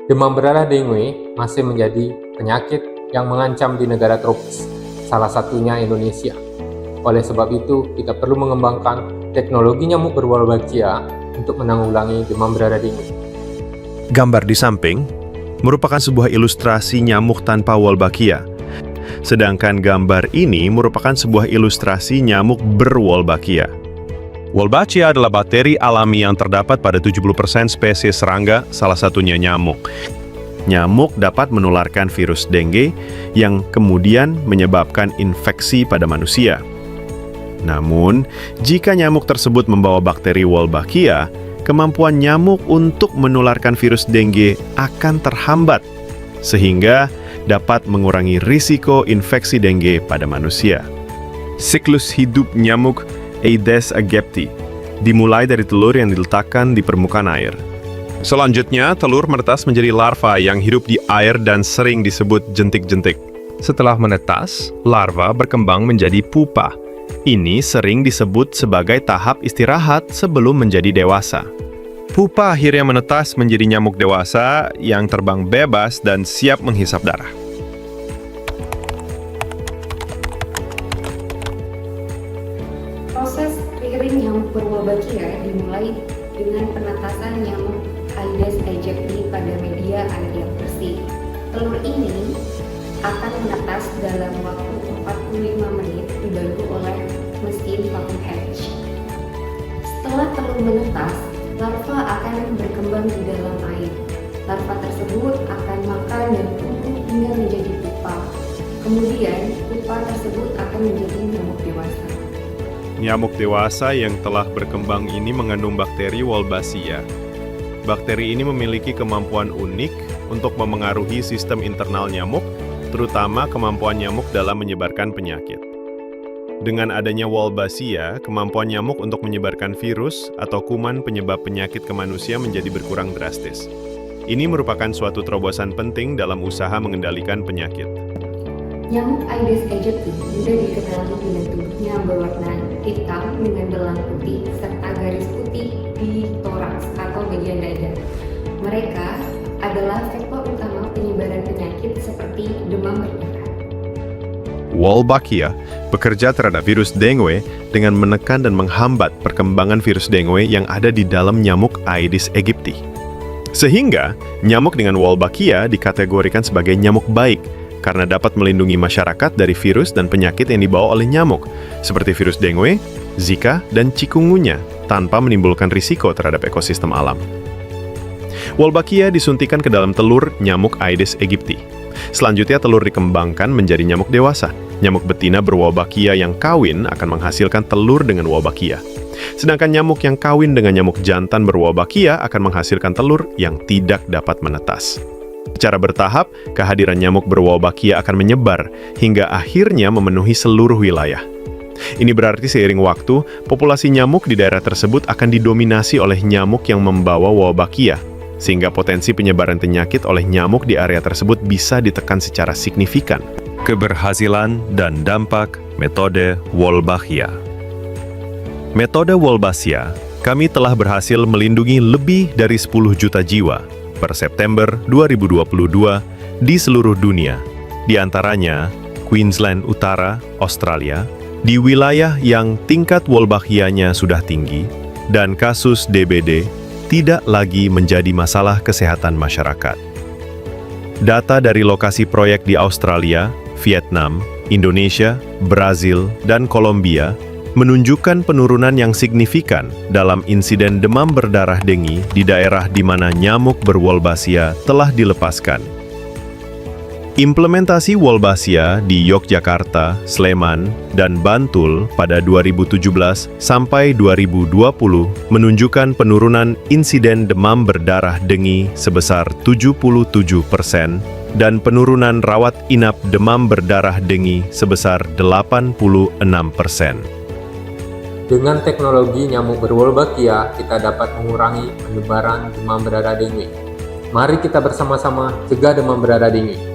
Demam berdarah dengue masih menjadi penyakit yang mengancam di negara tropis, salah satunya Indonesia. Oleh sebab itu, kita perlu mengembangkan teknologi nyamuk berwolbachia untuk menanggulangi demam berdarah dengue. Gambar di samping merupakan sebuah ilustrasi nyamuk tanpa Wolbachia. Sedangkan gambar ini merupakan sebuah ilustrasi nyamuk berwolbachia. Wolbachia adalah bakteri alami yang terdapat pada 70% spesies serangga, salah satunya nyamuk. Nyamuk dapat menularkan virus dengue yang kemudian menyebabkan infeksi pada manusia. Namun, jika nyamuk tersebut membawa bakteri Wolbachia, kemampuan nyamuk untuk menularkan virus dengue akan terhambat, sehingga dapat mengurangi risiko infeksi dengue pada manusia. Siklus hidup nyamuk Aedes aegypti dimulai dari telur yang diletakkan di permukaan air. Selanjutnya, telur menetas menjadi larva yang hidup di air dan sering disebut jentik-jentik. Setelah menetas, larva berkembang menjadi pupa. Ini sering disebut sebagai tahap istirahat sebelum menjadi dewasa. Pupa akhirnya menetas menjadi nyamuk dewasa yang terbang bebas dan siap menghisap darah. Proses rearing nyamuk berwolbachia dimulai dengan penetasan nyamuk Aedes aegypti pada media air yang bersih. Telur ini akan menetas dalam waktu 45 menit dibantu oleh mesin vacuum hatch. Setelah telur menetas, larva akan berkembang di dalam air. Larva tersebut akan makan dan tumbuh hingga menjadi pupa. Kemudian, pupa tersebut akan menjadi nyamuk dewasa. Nyamuk dewasa yang telah berkembang ini mengandung bakteri Wolbachia. Bakteri ini memiliki kemampuan unik untuk memengaruhi sistem internal nyamuk, terutama kemampuan nyamuk dalam menyebarkan penyakit. Dengan adanya Wolbachia, kemampuan nyamuk untuk menyebarkan virus atau kuman penyebab penyakit ke manusia menjadi berkurang drastis. Ini merupakan suatu terobosan penting dalam usaha mengendalikan penyakit. Nyamuk Aedes aegypti mudah dikenali dengan tubuhnya berwarna hitam dengan belang putih serta garis putih di toraks atau bagian dada. Mereka adalah faktor utama penyebaran penyakit seperti demam berdarah. Wolbachia bekerja terhadap virus dengue dengan menekan dan menghambat perkembangan virus dengue yang ada di dalam nyamuk Aedes aegypti. Sehingga, nyamuk dengan Wolbachia dikategorikan sebagai nyamuk baik karena dapat melindungi masyarakat dari virus dan penyakit yang dibawa oleh nyamuk, seperti virus dengue, Zika, dan chikungunya, tanpa menimbulkan risiko terhadap ekosistem alam. Wolbachia disuntikan ke dalam telur nyamuk Aedes aegypti. Selanjutnya, telur dikembangkan menjadi nyamuk dewasa. Nyamuk betina berwolbachia yang kawin akan menghasilkan telur dengan Wolbachia. Sedangkan nyamuk yang kawin dengan nyamuk jantan berwolbachia akan menghasilkan telur yang tidak dapat menetas. Secara bertahap, kehadiran nyamuk berwolbachia akan menyebar hingga akhirnya memenuhi seluruh wilayah. Ini berarti seiring waktu, populasi nyamuk di daerah tersebut akan didominasi oleh nyamuk yang membawa Wolbachia, sehingga potensi penyebaran penyakit oleh nyamuk di area tersebut bisa ditekan secara signifikan. Keberhasilan dan dampak metode Wolbachia. Metode Wolbachia, kami telah berhasil melindungi lebih dari 10 juta jiwa per September 2022 di seluruh dunia, di antaranya Queensland Utara, Australia, di wilayah yang tingkat Wolbachia-nya sudah tinggi, dan kasus DBD tidak lagi menjadi masalah kesehatan masyarakat. Data dari lokasi proyek di Australia, Vietnam, Indonesia, Brazil, dan Kolombia menunjukkan penurunan yang signifikan dalam insiden demam berdarah dengue di daerah di mana nyamuk berwolbachia telah dilepaskan. Implementasi Wolbachia di Yogyakarta, Sleman, dan Bantul pada 2017 sampai 2020 menunjukkan penurunan insiden demam berdarah dengue sebesar 77% dan penurunan rawat inap demam berdarah dengue sebesar 86%. Dengan teknologi nyamuk berwolbachia, kita dapat mengurangi penyebaran demam berdarah dengue. Mari kita bersama-sama cegah demam berdarah dengue.